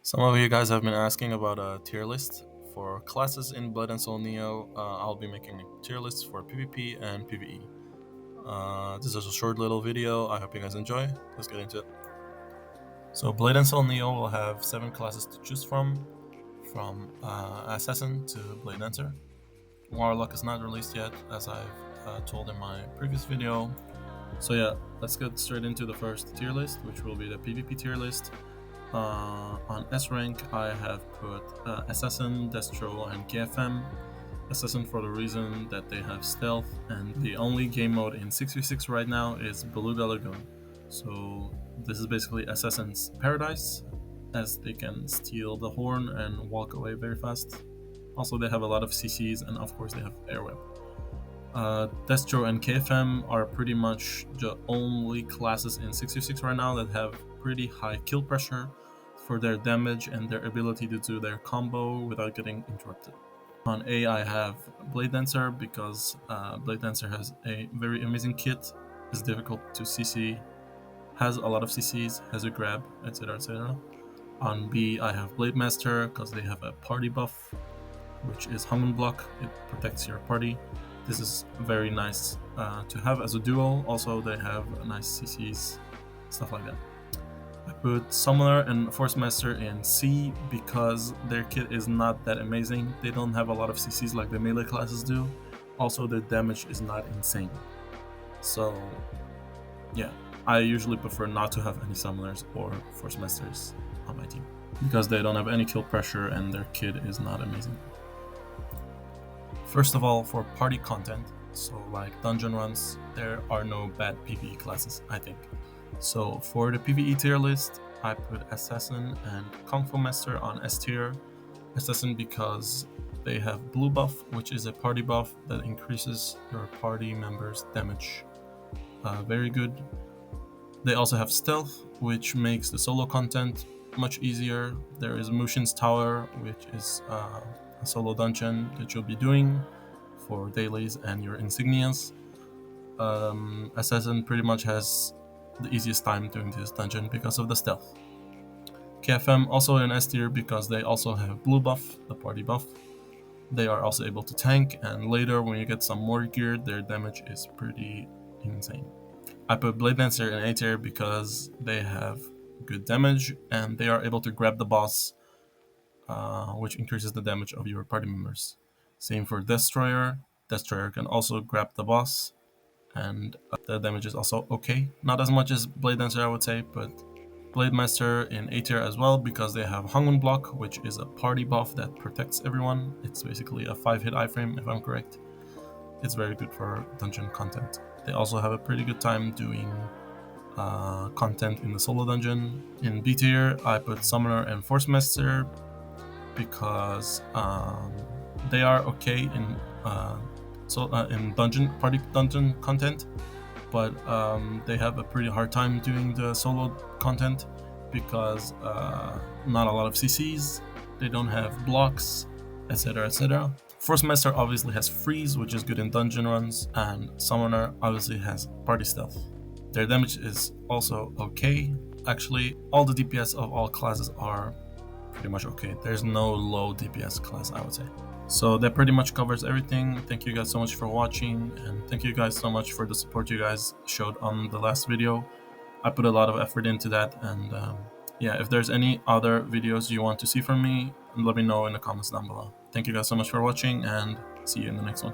Some of you guys have been asking about a tier list for classes in Blood and Soul Neo. I'll be making a tier list for PvP and PvE. This is a short little video. I hope you guys enjoy. Let's get into it. So Blade and Soul Neo will have 7 classes to choose from Assassin to Blade Dancer. Warlock is not released yet, as I've told in my previous video. So yeah, let's get straight into the first tier list, which will be the PvP tier list. On S rank, I have put Assassin, Destro, and KFM. Assassin for the reason that they have stealth, and the only game mode in 6v6 right now is Beluga Lagoon. So this is basically Assassin's paradise, as they can steal the horn and walk away very fast. Also, they have a lot of CCs, and of course they have Airweb. Destro and KFM are pretty much the only classes in 6v6 right now that have pretty high kill pressure for their damage and their ability to do their combo without getting interrupted. On A, I have Blade Dancer because Blade Dancer has a very amazing kit, is difficult to CC, has a lot of CCs, has a grab, etc. etc. On B, I have Blade Master because they have a party buff, which is Hung Block. It protects your party. This is very nice to have as a duo. Also, they have nice CCs, stuff like that. I put Summoner and Force Master in C because their kit is not that amazing. They don't have a lot of CCs like the melee classes do. Also, their damage is not insane. So, yeah, I usually prefer not to have any Summoners or Force Masters on my team because they don't have any kill pressure and their kit is not amazing. First of all, for party content, so like dungeon runs, there are no bad PvE classes, I think. So for the PvE tier list, I put Assassin and Kung Fu Master on S tier. Assassin because they have blue buff, which is a party buff that increases your party members' damage. Very good. They also have stealth, which makes the solo content much easier. There is Mushin's Tower, which is a solo dungeon that you'll be doing for dailies and your insignias. Assassin pretty much has the easiest time doing this dungeon because of the stealth. KFM also in S tier because they also have blue buff, the party buff. They are also able to tank, and later when you get some more gear, their damage is pretty insane. I put Blade Dancer in A tier because they have good damage and they are able to grab the boss, which increases the damage of your party members. Same for Destroyer. Destroyer can also grab the boss, and the damage is also okay. Not as much as Blade Dancer, I would say, but Blade Master in A tier as well because they have Hung Block, which is a party buff that protects everyone. It's basically a 5-hit iframe, if I'm correct. It's very good for dungeon content. They also have a pretty good time doing content in the solo dungeon. In B tier, I put Summoner and Force Master because they are okay in dungeon content, but they have a pretty hard time doing the solo content because not a lot of CCs, they don't have blocks, etc. etc. Force Master obviously has freeze, which is good in dungeon runs, and Summoner obviously has party stealth. Their damage is also okay. Actually, all the DPS of all classes are pretty much okay. There's no low DPS class, I would say. So that pretty much covers everything. Thank you guys so much for watching, and thank you guys so much for the support you guys showed on the last video. I put a lot of effort into that, and yeah, if there's any other videos you want to see from me, let me know in the comments down below. Thank you guys so much for watching, and see you in the next one.